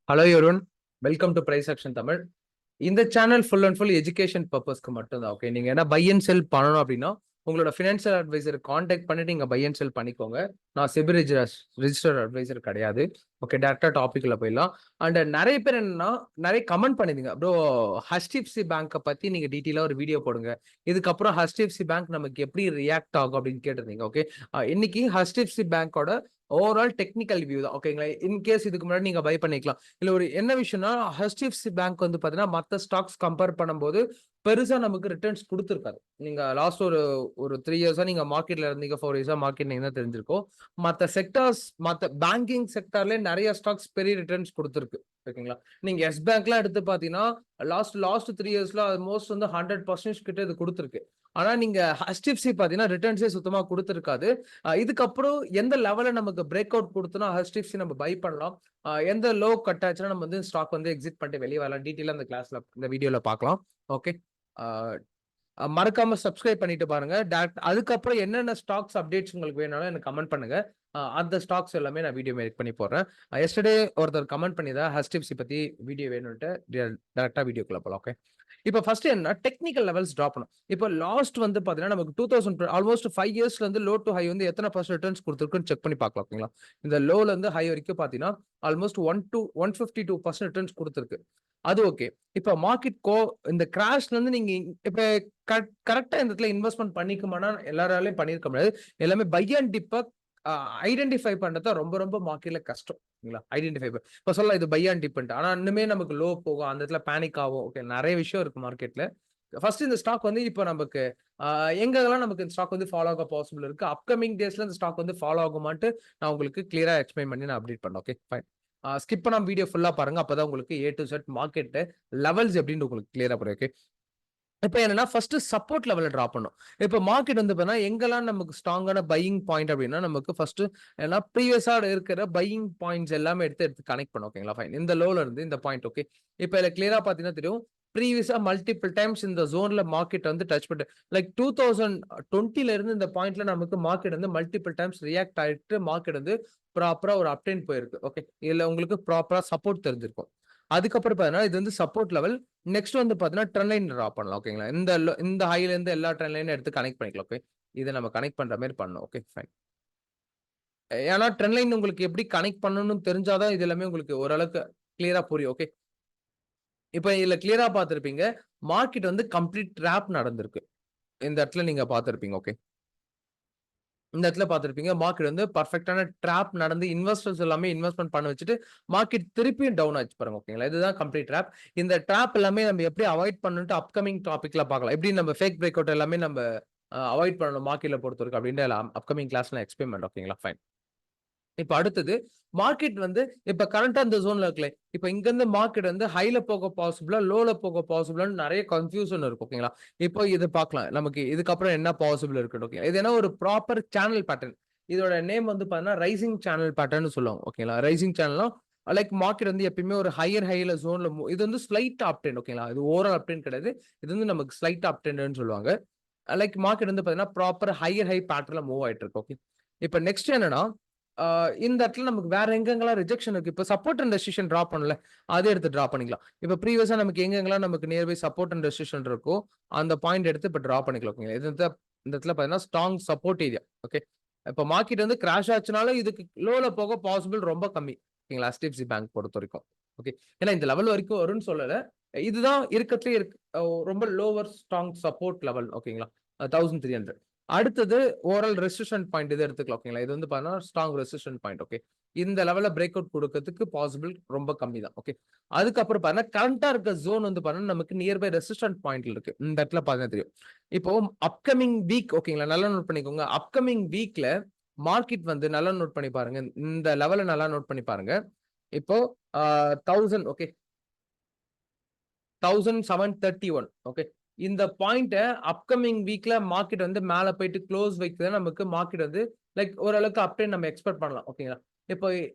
Hello everyone, welcome to price action Tamil. இந்த channel full and full education பர்பஸ்க்கு மட்டும்தான். Okay, நீங்க என்ன பை அண்ட் செல் பண்ணணும் அப்படின்னா உங்களோட ஃபினான்ஷியல் அட்வைசர் காண்டாக்ட் பண்ணிட்டு நீங்க பை அண்ட் செல் பண்ணிக்கோங்க. நான் செபி ரிஜிஸ்டர் அட்வைசர் கிடையாது. ஓகே, டேரக்டா டாபிக்ல போயிடலாம். அண்ட் நிறைய பேர் என்னன்னா நிறைய கமெண்ட் பண்ணிருந்தீங்க, ப்ரோ ஹெச்டிஎஃப்சி பேங்கை பத்தி நீங்க டீட்டெயிலா ஒரு வீடியோ போடுங்க, இதுக்கப்புறம் ஹெச்டிஎஃப்சி பேங்க் நமக்கு எப்படி ரியாக்ட் ஆகும் அப்படின்னு கேட்டிருந்தீங்க. ஓகே, இன்னைக்கு ஹெச்டிஎஃப்சி பேங்கோட ஓவரால் டெக்னிக்கல் வியூ தான். ஓகேங்களா, இன்கேஸ் இதுக்கு முன்னாடி நீங்க பை பண்ணிக்கலாம். இல்ல ஒரு என்ன விஷயம்னா, ஹெச்டிஎஃப்சி பேங்க் வந்து பாத்தீங்கன்னா மத்த ஸ்டாக்ஸ் கம்பேர் பண்ணும்போது பெருசா நமக்கு ரிட்டர்ன்ஸ் கொடுத்துருக்காரு. நீங்க லாஸ்ட் ஒரு ஒரு 3 இயர்ஸா நீங்க மார்க்கெட்ல இருந்தீங்க, 4 இயர்ஸா மார்க்கெட் நீங்க தான் தெரிஞ்சிருக்கும். மத்த செக்டார்ஸ், மத்த பேங்கிங் செக்டார்ல நிறைய ஸ்டாக்ஸ் பெரிய ரிட்டர்ன்ஸ் கொடுத்துருக்கு. ஓகேங்களா, நீங்க எஸ் பேங்க்லாம் எடுத்து பாத்தீங்கன்னா லாஸ்ட் 3 இயர்ஸ்ல ஆல்மோஸ்ட் வந்து 100% கிட்ட இது கொடுத்துருக்கு. ஆனா நீங்க ஹெச்டிஎஃப்சி பாத்தீங்கன்னா ரிட்டர்ன்ஸே சுத்தமா கொடுத்துருக்காது. இதுக்கப்புறம் எந்த லெவல்ல நமக்கு பிரேக் அவுட் கொடுத்தோம்னா ஹெச்டிஎஃப்சி நம்ம பை பண்ணலாம், எந்த லோ கட் ஆச்சுன்னா நம்ம வந்து ஸ்டாக் வந்து எக்ஸிட் பண்ணிட்டு வெளியே வரலாம், டீட்டெயிலா இந்த கிளாஸ்ல இந்த வீடியோல பார்க்கலாம். ஓகே, மறக்காம சப்ஸ்கிரைப் பண்ணிட்டு பாருங்க. அதுக்கப்புறம் என்னென்ன ஸ்டாக்ஸ் அப்டேட்ஸ் உங்களுக்கு வேணாலும் எனக்கு கமெண்ட் பண்ணுங்க. அந்த ஸ்டாக்ஸ் எல்லாமே நான் வீடியோ மேக் பண்ணி போடுறேன். எஸ்டர்டே ஒருத்தர் கமெண்ட் பண்ணிதான் ஹெச்டிஎஃப்சி பத்தி வீடியோ வேணும்ட்டு டேரக்டா வீடியோக்குள்ள போலாம். ஓகே, இப்போ ஃபர்ஸ்ட் என்ன டெக்னிக்கல் லெவல்ஸ் டிராப் பண்ணும். இப்போ லாஸ்ட் வந்து பாத்தீங்கன்னா நமக்கு 2000 ஆல்மோஸ்ட் 5 இயர்ஸ்ல இருந்து லோ டு ஹை வந்து எத்தனை பர்சன்ட் ரிட்டர்ன்ஸ் கொடுத்துருக்குன்னு செக் பண்ணி பார்க்கலாம். ஓகேங்களா, இந்த லோல இருந்து ஹை வரைக்கும் பாத்தீங்கன்னா ஆல்மோஸ்ட் 152% ரிட்டர்ன்ஸ் கொடுத்துருக்கு. அது ஓகே. இப்ப மார்க்கெட் இந்த கிராஷ்ல இருந்து நீங்க இப்ப கரெக்டா இந்த இடத்துல இன்வெஸ்ட்மெண்ட் பண்ணிக்குமானா எல்லாராலையும் பண்ணிருக்க முடியாது. எல்லாமே பை அண்ட் டிப்ப ஐடென்டிஃபை பண்றது ரொம்ப ரொம்ப மார்க்கெட்ல கஷ்டம். ஐடென்டிஃபை இப்ப சொல்லலாம் இது பை அண்ட் டிப். ஆனா இன்னுமே நமக்கு லோ போகும், அந்த இடத்துல பேனிக் ஆகும். ஓகே, நிறைய விஷயம் இருக்கு மார்க்கெட்ல. ஃபர்ஸ்ட் இந்த ஸ்டாக் வந்து இப்ப நமக்கு எங்கெல்லாம் நமக்கு இந்த ஸ்டாக் வந்து ஃபாலோ ஆக பாசிபிள் இருக்கு, அப்கமிங் டேஸ்ல இந்த ஸ்டாக் வந்து ஃபாலோ ஆகுமான்ட்டு நான் உங்களுக்கு கிளியரா எக்ஸ்பிளைன் பண்ணி நான் அப்டேட் பண்ணேன். Okay fine. ஸ்கிப் பண்ணாம வீடியோ ஃபுல்லா பாருங்க, அப்பதான் உங்களுக்கு A to set market levels எப்படின்னு உங்களுக்கு கிளியரா புரியும். ஓகே, இப்ப என்னன்னா ஃபர்ஸ்ட் சப்போர்ட் லெவல்ல டிராப் பண்ணும். இப்ப மார்க்கெட் வந்து பாத்தீங்கன்னா எங்கெல்லாம் நமக்கு ஸ்ட்ராங்கான பையிங் பாயிண்ட் அப்படின்னா நமக்கு ஃபர்ஸ்ட் ஏன்னா ப்ரீவியஸா இருக்கிற பையிங் பாயிண்ட்ஸ் எல்லாமே எடுத்து கனெக்ட் பண்ணும். ஓகேங்களா ஃபைன். இந்த லோல இருந்து இந்த பாயிண்ட். ஓகே, இப்ப இதுல கிளியரா பாத்தீங்கன்னா தெரியும், ப்ரீவியஸா மல்டிபிள் டைம்ஸ் இந்த ஜோன்ல மார்க்கெட் வந்து டச் பண்ணிட்டு லைக் 2020ல இருந்து இந்த பாயிண்ட்ல நமக்கு மார்க்கெட் வந்து மல்டிபிள் டைம்ஸ் ரியாக்ட் ஆயிட்டு மார்க்கெட் வந்து ப்ராப்பரா ஒரு அப்டெயின் போயிருக்கு. ஓகே, இதுல உங்களுக்கு ப்ராப்பரா சப்போர்ட் தெரிஞ்சிருக்கும். அதுக்கப்புறம் பாத்தீங்கன்னா இது வந்து சப்போர்ட் லெவல். நெக்ஸ்ட் வந்து பாத்தீங்கன்னா ட்ரெண்ட் லைன் டிரா பண்ணலாம். ஓகேங்களா, இந்த ஹைல இருந்து எல்லா ட்ரெண்ட் லைன் எடுத்து கனெக்ட் பண்ணிக்கலாம். ஓகே, இதை நம்ம கனெக்ட் பண்ற மாதிரி பண்ணணும். Okay fine. ஏன்னா ட்ரெண்ட் லைன் உங்களுக்கு எப்படி கனெக்ட் பண்ணணும்னு தெரிஞ்சாதான் இது எல்லாமே உங்களுக்கு ஓரளவுக்கு கிளியரா புரியும். ஓகே, இப்ப இதுல கிளியரா பார்த்திருப்பீங்க, மார்க்கெட் வந்து கம்ப்ளீட் ட்ராப் நடந்திருக்கு. இந்த இடத்துல நீங்க பார்த்திருப்பீங்க. ஓகே, இந்த இடத்துல பார்த்திருப்பீங்க மார்க்கெட் வந்து பர்ஃபெக்டான ட்ராப் நடந்து இன்வெஸ்டர்ஸ் எல்லாமே இன்வெஸ்ட்மெண்ட் பண்ண வச்சுட்டு மார்க்கெட் திருப்பியும் டவுன் ஆச்சு பாருங்க. ஓகேங்களா, இதுதான் கம்ப்ளீட் ட்ராப். இந்த ட்ராப் எல்லாமே நம்ம எப்படி அவாய்ட் பண்ணிட்டு அப்கமிங் டாபிக்ல பார்க்கலாம். எப்படி நம்ம ஃபேக் பிரேக் அவுட் எல்லாமே நம்ம அவாய்ட் பண்ணணும் மார்க்கெட்ல பொறுத்தவரைக்கும் அப்படின்ற அப்கமிங் கிளாஸ்ல எக்ஸ்பிளைன் பண்றேன். ஓகேங்களா ஃபைன். இப்ப அடுத்தது மார்க்கெட் வந்து இப்ப கரண்டா இந்த ஜோன்ல இருக்குல்ல, இப்ப இங்க இருந்து மார்க்கெட் வந்து ஹைல போக பாசிபிளா லோல போக பாசிபிளான்னு நிறைய கன்ஃபியூஷன் இருக்கும். ஓகேங்களா, இப்போ இது பார்க்கலாம் நமக்கு இதுக்கப்புறம் என்ன பாசிபிள் இருக்கு. ஓகே, இது என்ன ஒரு ப்ராப்பர் சேனல் பேட்டர்ன். இதோட நேம் வந்து பாத்தீங்கன்னா ரைசிங் சேனல் பேட்டர்ன் சொல்லுவாங்க. ஓகேங்களா, ரைசிங் சேனல்னா லைக் மார்க்கெட் வந்து எப்பயுமே ஒரு ஹையர் ஹைல ஜோன்ல இது வந்து ஸ்லைட் அப்டென்ட். ஓகேங்களா, இது ஓவரால் அப்டென்ட் கிடையாது, இது வந்து நமக்கு ஸ்லைட் அப்டென்ட்னு சொல்லுவாங்க. லைக் மார்க்கெட் வந்து பாத்தீங்கன்னா ப்ராப்பர் ஹையர் ஹை பேட்டர்ல மூவ் ஆயிட்டு இருக்கு. ஓகே, இப்ப நெக்ஸ்ட் என்னன்னா இந்த இடத்துல நமக்கு வேற எங்கெங்கெல்லாம் ரிஜெக்ஷன் இருக்கு. இப்ப சப்போர்ட் அண்ட் ரெசிஸ்டன்ஸ் டிரா பண்ணல, அதே எடுத்து டிரா பண்ணிக்கலாம். இப்ப ப்ரீவியஸா நமக்கு எங்கெங்கெல்லாம் நமக்கு நியர்பை சப்போர்ட் அண்ட் ரெசிஸ்டன்ஸ் இருக்கோ அந்த பாயிண்ட் எடுத்து இப்ப டிரா பண்ணிக்கலாம். ஓகேங்களா, இது இந்த இடத்துல பாத்தீங்கன்னா ஸ்ட்ராங் சப்போர்ட் ஏரியா. ஓகே, இப்ப மார்க்கெட் வந்து கிராஷ் ஆச்சுனாலும் இதுக்கு லோல போக பாசிபிள் ரொம்ப கம்மி. ஓகேங்களா, HDFC பேங்க் பொறுத்த வரைக்கும். ஓகே, ஏன்னா இந்த லெவல் வரைக்கும் வரும்னு சொல்லல, இதுதான் இருக்கட்லே இருக்கு ரொம்ப லோவர் ஸ்ட்ராங் சப்போர்ட் லெவல். ஓகேங்களா, 1300. அடுத்தது ஓவரால் ரெசிஸ்டன்ட் பாயிண்ட் இது எடுத்துக்கலாம். ஓகேங்களா, இது வந்து பாத்தீங்கன்னா ஸ்ட்ராங் ரெசிஸ்டன்ட் பாயிண்ட். ஓகே, இந்த லெவல்ல பிரேக் அவுட் கொடுக்கிறதுக்கு பாசிபிள் ரொம்ப கம்மி தான். ஓகே, அதுக்கப்புறம் பாத்தீங்கன்னா கரண்டா இருக்க ஜோன் வந்து பாத்தீங்கன்னா நமக்கு நியர்பை ரெசிஸ்டன்ட் பாயிண்ட்ல இருக்கு. இந்த இடத்துல பாத்தீங்கன்னா தெரியும். இப்போ அப்கமிங் வீக். ஓகேங்களா, நல்லா நோட் பண்ணிக்கோங்க. அப்கமிங் வீக்ல மார்க்கெட் வந்து நல்லா நோட் பண்ணி பாருங்க, இந்த லெவலை நல்லா நோட் பண்ணி பாருங்க. இப்போ 1000. ஓகே, 1731. ஓகே, இந்த பாயிண்ட அப்கமிங் வீக்ல மார்க்கெட் வந்து மேல போயிட்டு க்ளோஸ் வைக்குது, நமக்கு மார்க்கெட் வந்து லைக் ஓரளவுக்கு அப்டே நம்ம எக்ஸ்பெக்ட் பண்ணலாம். ஓகேங்களா, இப்போ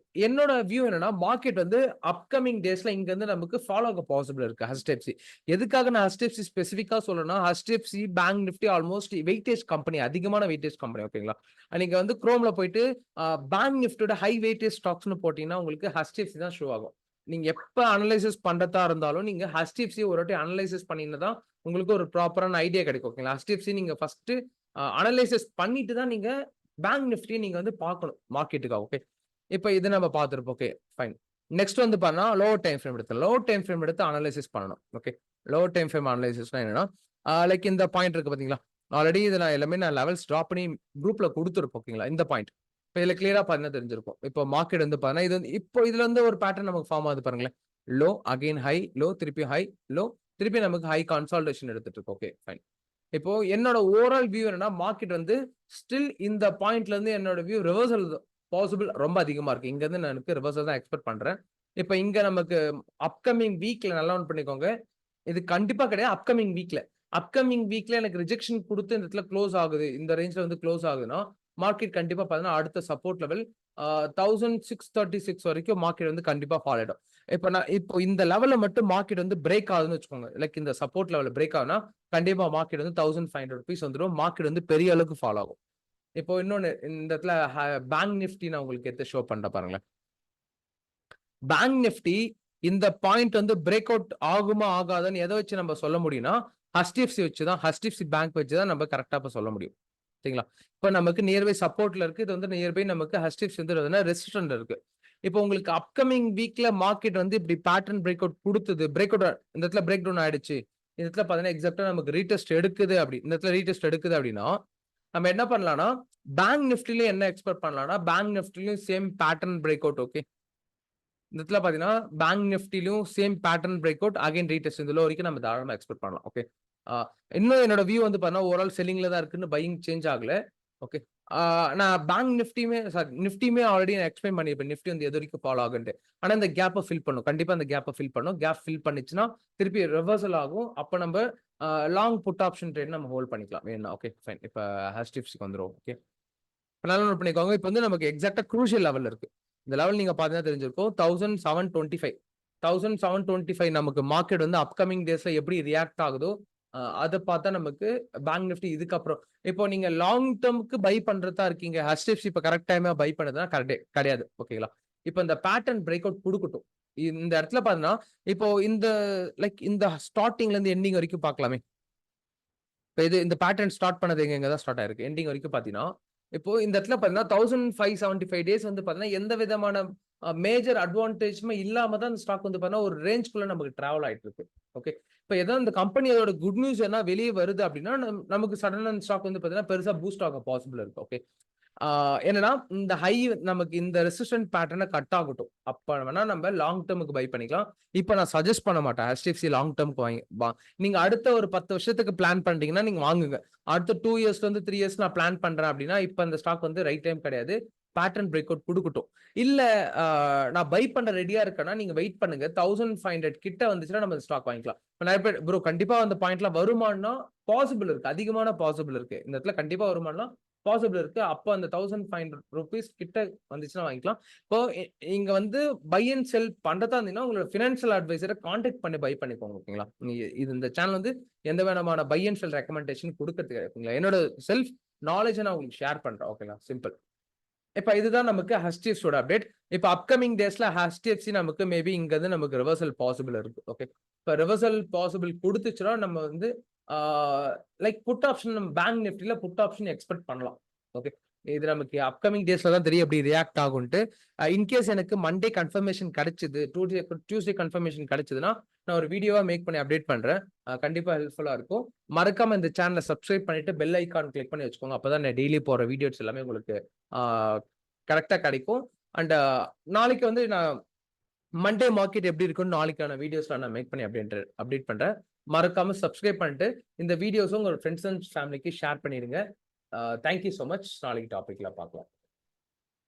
என்னோட வியூ என்னன்னா மார்க்கெட் வந்து அப்கமிங் டேஸ்ல இங்க இருந்து நமக்கு ஃபாலோ ஆக பாசிபிள் இருக்கு HDFC. எதுக்காக நான் HDFC ஸ்பெசிஃபிக்கா சொல்லணும்னா HDFC bank Nifty almost weightage company, அதிகமான வெயிட்டேஜ் கம்பெனி. ஓகேங்களா, நீங்க வந்து குரோம்ல போயிட்டு பேங்க் நிஃப்டியோட ஹை வெயிட்டேஜ் ஸ்டாக்ஸ்னு போட்டீங்கன்னா உங்களுக்கு HDFC தான் ஷோ ஆகும். நீங்க எப்ப அனலைசிஸ் பண்றதா இருந்தாலும் நீங்க HDFC ஒரு வாட்டி அனலைசிஸ் பண்ணீங்கன்னா தான் உங்களுக்கு ஒரு ப்ராப்பரான ஐடியா கிடைக்கும். ஓகேங்களா? HDFC நீங்க ஃபர்ஸ்ட் அனலைசிஸ் பண்ணிட்டு தான் நீங்க பேங்க் நிஃப்டி நீங்க வந்து பார்க்கணும் மார்க்கெட்டுக்காக. ஓகே. இப்ப இது நம்ம பார்த்திருப்போம். Okay fine. நெக்ஸ்ட் வந்து பார்த்தா லோவர் டைம் ஃப்ரேம் எடுத்து லோவர் டைம் ஃப்ரேம் எடுத்து அனலைசிஸ் பண்ணணும். ஓகே. லோவர் டைம் ஃப்ரேம் அனலைசிஸ்னா என்னன்னா லைக் இந்த பாயிண்ட் இருக்கு பாத்தீங்களா? ஆல்ரெடி இது நான் எல்லாமே லெவல்ஸ் டிராப் பண்ணி குரூப்ல கொடுத்துருப்போம். ஓகேங்களா? இந்த பாயிண்ட் இப்போ இதுல கிளியரா பார்த்தீங்கன்னா தெரிஞ்சிருக்கும். இப்போ மார்க்கெட் வந்து பார்த்தீங்கன்னா இது வந்து இப்போ இதுல வந்து ஒரு பேட்டர்ன் நமக்கு ஃபார்ம் ஆகுது பாருங்களேன். லோ அகைன் ஹை லோ திருப்பி ஹை லோ திருப்பி நமக்கு ஹை கான்சால்டேஷன் எடுத்துட்டு இருக்கு. Okay fine. இப்போ என்னோட ஓவரால் வியூ என்னன்னா மார்க்கெட் வந்து ஸ்டில் இந்த பாயிண்ட்ல இருந்து என்னோட வியூ ரிவர்சல் பாசிபிள் ரொம்ப அதிகமா இருக்கு. இங்க இருந்து நான் எனக்கு ரிவர்சல் தான் எக்ஸ்பெக்ட் பண்றேன். இப்போ இங்க நமக்கு அப்கமிங் வீக்ல நல்லா ஒன் பண்ணிக்கோங்க. இது கண்டிப்பா கிடையாது. அப்கமிங் வீக்ல எனக்கு ரிஜெக்ஷன் கொடுத்து இந்த இடத்துல க்ளோஸ் ஆகுது. இந்த ரேஞ்ச்ல வந்து க்ளோஸ் ஆகுதுன்னா மார்க்கெட் கண்டிப்பா பார்த்தீங்கன்னா அடுத்த சப்போர்ட் லெவல் 1636 வரைக்கும் மார்க்கெட் வந்து கண்டிப்பா ஃபால் ஆயிடும். இப்போ இந்த லெவல்ல மட்டும் மார்க்கெட் வந்து பிரேக் ஆகுதுன்னு வச்சுக்கோங்க. லைக் இந்த சப்போர்ட் லெவல் பிரேக் ஆகுனா கண்டிப்பா மார்க்கெட் வந்து 1500 ருபீஸ் வந்துடும். மார்க்கெட் வந்து பெரிய அளவுக்கு ஃபால் ஆகும். இப்போ இன்னொன்னு இந்த இடத்துல பேங்க் நிஃப்டி நான் உங்களுக்கு எடுத்து ஷோ பண்றேன் பாருங்களேன். பேங்க் நிஃப்டி இந்த பாயிண்ட் வந்து பிரேக் அவுட் ஆகுமா ஆகாதுன்னு எதை வச்சு நம்ம சொல்ல முடியும்னா HDFC வச்சுதான் HDFC பேங்க் வச்சுதான் நம்ம கரெக்டா இப்ப சொல்ல முடியும். சரிங்களா? இப்ப நமக்கு நியர்பை சப்போர்ட்ல இருக்கு. இது வந்து நியர்பை நமக்கு HDFC வந்து ரெசிஸ்டன்ட் இருக்கு. இப்போ உங்களுக்கு அப்கமிங் வீக்ல மார்க்கெட் வந்து இப்படி பேட்டர்ன் பிரேக் அவுட் கொடுத்தது, பிரேக் அவுட் இந்த இடத்துல பிரேக் டவுன் ஆயிடுச்சு. இந்த இடத்துல பாத்தீங்கன்னா எக்ஸாக்டா நமக்கு ரீடெஸ்ட் எடுக்குது இந்த இடத்துல ரீடெஸ்ட் எடுக்குது அப்படின்னா நம்ம என்ன பண்ணலாம்னா பேங்க் நிஃப்டிலயும் என்ன எக்ஸ்பெக்ட் பண்ணலாம்னா பேங்க் நிஃப்டிலயும் same pattern break out. Okay. இந்த இடத்துல பாத்தீங்கன்னா பேங்க் நிஃப்டிலும் same pattern break out again retest இந்த வரைக்கும் நம்ம தாராளமா எக்ஸ்பெக்ட் பண்ணலாம். ஓகே. இன்னும் என்னோட வியூ வந்து பாத்தீங்கன்னா ஓவரால் செல்லிங்ல தான் இருக்குன்னு பையிங் சேஞ்ச் ஆகல. ஓகே. நான் பேங்க் நிஃப்டியுமே ஆல்ரெடி நான் எக்ஸ்பிளைன் பண்ணிருப்பேன். நிஃப்டி வந்து எது வரைக்கும் ஃபாலோ ஆகுன்ட்டு. ஆனா இந்த கேப்பை ஃபில் பண்ணும். கண்டிப்பா அந்த கேப்பை ஃபில் பண்ணும். கேப் ஃபில் பண்ணிச்சுன்னா திருப்பி ரிவர்சல் ஆகும். அப்ப நம்ம லாங் புட் ஆப்ஷன் ட்ரேட் நம்ம ஹோல்ட் பண்ணிக்கலாம் வேணும். Okay fine. இப்ப HDFCக்கு வந்துரும். ஓகே. நல்லா நோட் பண்ணிக்கோங்க. இப்போ வந்து நமக்கு எக்ஸாக்டா க்ரூஷியல் லெவல் இருக்கு. இந்த லெவல் நீங்க பாத்தீங்கன்னா தெரிஞ்சிருக்கும் 1725 நமக்கு மார்க்கெட் வந்து அப்கமிங் டேஸ்ல எப்படி ரியாக்ட் ஆகுதோ அதை பார்த்தா நமக்கு பேங்க் நிஃப்டி இதுக்கப்புறம் இப்போ நீங்க லாங் டேர்முக்கு பை பண்றதா இருக்கீங்க. HDFC இப்போ கரெக்ட் டைமா பை பண்ணதுன்னா கிடையாது. ஓகேங்களா? இப்போ இந்த பேட்டர்ன் பிரேக் அவுட் கொடுக்கட்டும். இந்த இடத்துல பாத்தீங்கன்னா இப்போ இந்த ஸ்டார்டிங்ல இருந்து எண்டிங் வரைக்கும் பார்க்கலாமே. இப்போ இந்த பேட்டர்ன் ஸ்டார்ட் பண்ணது எங்க தான் ஸ்டார்ட் ஆயிருக்கு. எண்டிங் வரைக்கும் பாத்தீங்கன்னா இப்போ இந்த இடத்துல பாத்தீங்கன்னா 1575 டேஸ் வந்து பாத்தீங்கன்னா எந்த விதமான மேஜர் அட்வான்டேஜ்மே இல்லாம தான் இந்த ஸ்டாக் வந்து பாத்தீங்கன்னா ஒரு ரேஞ்ச்குள்ள நமக்கு டிராவல் ஆயிட்டு இருக்கு. ஓகே. இப்போ ஏதாவது இந்த கம்பெனியோட குட் நியூஸ் என்ன வெளியே வருது அப்படின்னா நமக்கு சடனா ஸ்டாக் வந்து பாத்தீங்கன்னா பெருசா பூஸ்ட் ஆக பாசிபிள் இருக்கு. ஓகே. என்னன்னா இந்த ஹை நமக்கு இந்த ரெசிஸ்டன்ட் பேட்டர்னை கட் ஆகட்டும். அப்ப வேணா நம்ம லாங் டேர்முக்கு பை பண்ணிக்கலாம். இப்ப நான் சஜஸ்ட் பண்ண மாட்டேன் HDFC லாங் டேர்முக்கு வாங்கி நீங்க அடுத்த ஒரு 10 வருஷத்துக்கு பிளான் பண்றீங்கன்னா நீங்க வாங்குங்க. அடுத்த 2 இயர்ஸ்ல இருந்து 3 இயர்ஸ் நான் பிளான் பண்றேன் அப்படின்னா இப்ப இந்த ஸ்டாக் வந்து ரைட் டைம் கிடையாது. பேட்டர்ன் பிரேக் அவுட் கொடுக்கட்டும். இல்ல நான் பை பண்ண ரெடியா இருக்கேன்னா நீங்க வெயிட் பண்ணுங்க. 1500 கிட்ட வந்துச்சுன்னா நம்ம ஸ்டாக் வாங்கிக்கலாம். நிறைய பேர் ப்ரோ கண்டிப்பா அந்த பாயிண்ட்ல வருமானா பாசிபிள் இருக்கு. அதிகமான பாசிபிள் இருக்கு. இந்த இடத்துல கண்டிப்பா வருமானா பாசிபிள் இருக்கு. அப்போ அந்த 1500 ருபீஸ் கிட்ட வந்துச்சுன்னா வாங்கிக்கலாம். இப்போ இங்க வந்து பை அண்ட் செல் பண்றதா இருந்தீங்கன்னா உங்களோட பினான்சியல் அட்வைசரை கான்டாக்ட் பண்ணி பை பண்ணிக்கோங்க. ஓகேங்களா? இது இந்த சேனல் வந்து எந்த விதமான பை அண்ட் செல் ரெக்கமெண்டேஷன் கொடுக்கறதுக்கு ஓகேங்களா? என்னோட செல்ஃப் நாலேஜ் நான் உங்களுக்கு ஷேர் பண்றேன். ஓகேங்களா? சிம்பிள். இப்ப இதுதான் நமக்கு HDFCயோட அப்டேட். இப்ப அப்கமிங் டேஸ்ல HDFC நமக்கு மேபி இங்க இருந்து நமக்கு ரிவர்சல் பாசிபிள் இருக்கு. ஓகே. இப்ப ரிவர்சல் பாசிபிள் கொடுத்துச்சுன்னா நம்ம வந்து புட் ஆப்ஷன் நம்ம பேங்க் நிஃப்டில புட் ஆப்ஷன் எக்ஸ்பெக்ட் பண்ணலாம். ஓகே. இது நமக்கு அப்கமிங் டேஸ்ல தான் தெரியும் எப்படி ரியாக்ட் ஆகும்ட்டு. இன்கேஸ் எனக்கு மண்டே கன்ஃபர்மேஷன் கிடைச்சது, டியூஸ்டே கன்ஃபர்மேஷன் கிடைச்சதுன்னா நான் ஒரு வீடியோவா மேக் பண்ணி அப்டேட் பண்றேன். கண்டிப்பா ஹெல்ப்ஃபுல்லா இருக்கும். மறக்காம இந்த சேனலை சப்ஸ்கிரைப் பண்ணிட்டு பெல் ஐக்கான் கிளிக் பண்ணி வச்சுக்கோங்க. அப்பதான் நான் டெய்லி போற வீடியோஸ் எல்லாமே உங்களுக்கு கரெக்டா கிடைக்கும். அண்ட் நாளைக்கு வந்து நான் மண்டே மார்க்கெட் எப்படி இருக்குன்னு நாளைக்கான வீடியோஸ்ல நான் மேக் பண்ணி அப்டேட் பண்றேன். மறக்காம சப்ஸ்கிரைப் பண்ணிட்டு இந்த வீடியோஸும் உங்க ஃப்ரெண்ட்ஸ் அண்ட் ஃபேமிலிக்கு ஷேர் பண்ணிடுங்க. Thank you so much. நாளைக்கு டாபிக்ல பார்க்கலாம்.